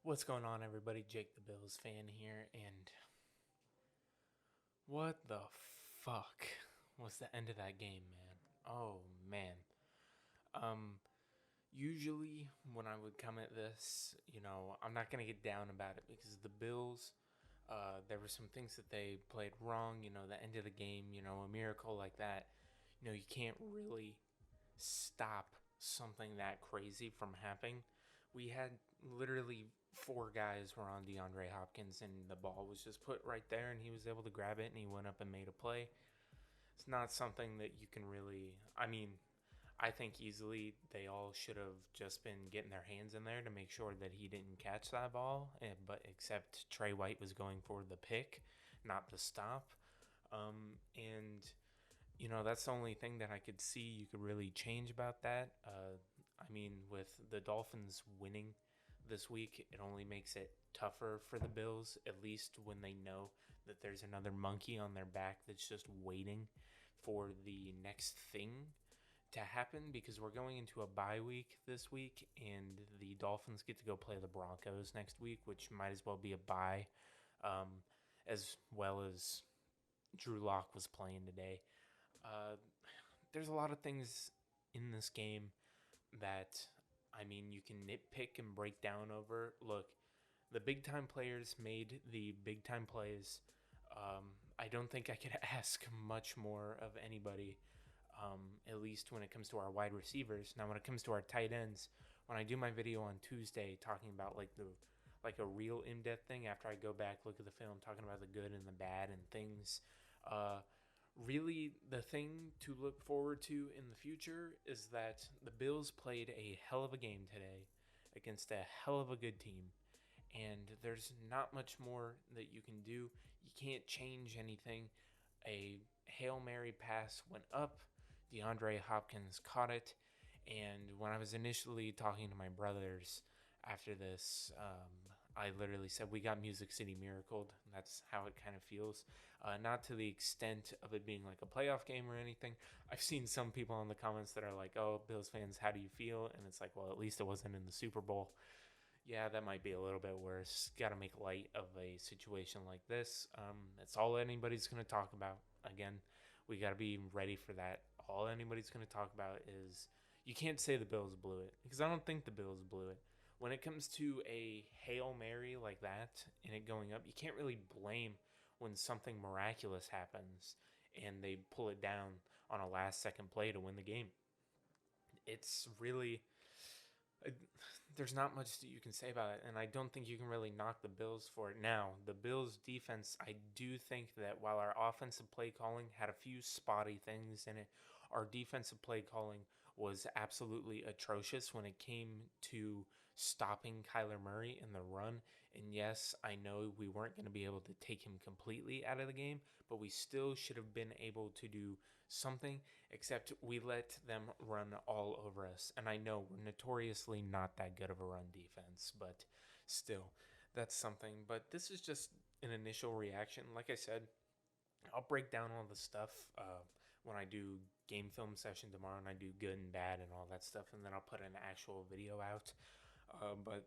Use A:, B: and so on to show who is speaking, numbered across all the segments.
A: What's going on, everybody? Jake the Bills fan here, and what the fuck was the end of that game, man? Oh man. Um, Usually when I would come at this, I'm not gonna get down about it because the Bills, there were some things that they played wrong. The end of the game, a miracle like that. You can't really stop something that crazy from happening. We had literally four guys were on Deandre Hopkins, and the ball was just put right there, and he was able to grab it, and he went up and made a play. It's not something that you can really. I mean, I think easily they all should have just been getting their hands in there to make sure that he didn't catch that ball, but except Trey White was going for the pick, not the stop. And that's the only thing that I could see you could really change about that. I mean, with the Dolphins winning this week, it only makes it tougher for the Bills, at least when they know that there's another monkey on their back that's just waiting for the next thing to happen, because we're going into a bye week this week, and the Dolphins get to go play the Broncos next week, which might as well be a bye, um, as well as Drew Lock was playing today. Uh, there's a lot of things in this game that, I mean, you can nitpick and break down over. Look, the big time players made the big time plays. I don't think I could ask much more of anybody, at least when it comes to our wide receivers. Now, when it comes to our tight ends, when I do my video on Tuesday talking about like a real in-depth thing after I go back look at the film, talking about the good and the bad and things, uh, really the thing to look forward to in the future is that the Bills played a hell of a game today against a hell of a good team. And there's not much more that you can do. You can't change anything. A Hail Mary pass went up. DeAndre Hopkins caught it. And when I was initially talking to my brothers after this, I literally said, we got Music City miracled. That's how it kind of feels. Not to the extent of it being like a playoff game or anything. I've seen some people in the comments that are like, oh, Bills fans, how do you feel? And it's like, well, at least it wasn't in the Super Bowl. Yeah, that might be a little bit worse. Got to make light of a situation like this. That's all anybody's going to talk about. Again, we got to be ready for that. All anybody's going to talk about is you can't say the Bills blew it, because I don't think the Bills blew it. When it comes to a Hail Mary like that and it going up, you can't really blame when something miraculous happens and they pull it down on a last second play to win the game. It's really uh, there's not much that you can say about it, and I don't think you can really knock the Bills for it. Now, the Bills' defense, I do think that while our offensive play calling had a few spotty things in it, our defensive play calling was absolutely atrocious when it came to stopping Kyler Murray in the run. And yes, I know we weren't going to be able to take him completely out of the game, but we still should have been able to do something, except we let them run all over us. And I know we're notoriously not that good of a run defense, but still, that's something. But this is just an initial reaction. Like I said, I'll break down all the stuff when I do game film session tomorrow, and I do good and bad and all that stuff, and then I'll put an actual video out. But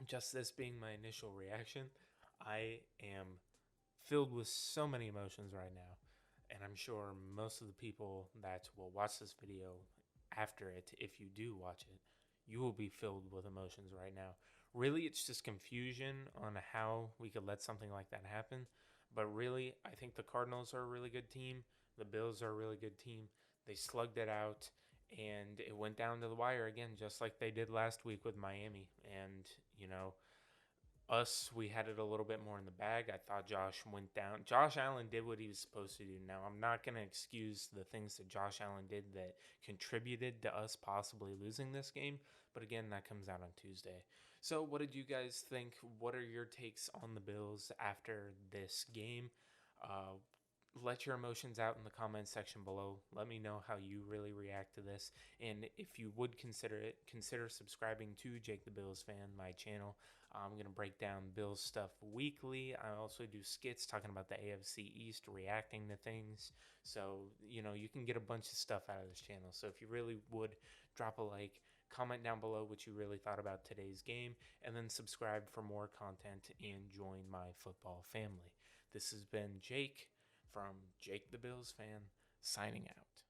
A: just this being my initial reaction, I am filled with so many emotions right now. And I'm sure most of the people that will watch this video after it, if you do watch it, you will be filled with emotions right now. Really, it's just confusion on how we could let something like that happen. But really, I think the Cardinals are a really good team. The Bills are a really good team. They slugged it out, and it went down to the wire again, just like they did last week with Miami. And, us, we had it a little bit more in the bag. I thought Josh went down. Josh Allen did what he was supposed to do. Now, I'm not going to excuse the things that Josh Allen did that contributed to us possibly losing this game. But again, that comes out on Tuesday. So, what did you guys think? What are your takes on the Bills after this game? Uh, let your emotions out in the comments section below. Let me know how you really react to this. And if you would consider it, consider subscribing to Jake the Bills Fan, my channel. I'm going to break down Bills stuff weekly. I also do skits talking about the AFC East, reacting to things. So, you can get a bunch of stuff out of this channel. So if you really would, drop a like, Comment down below what you really thought about today's game, and then subscribe for more content and join my football family. This has been Jake from Jake the Bills Fan, signing out.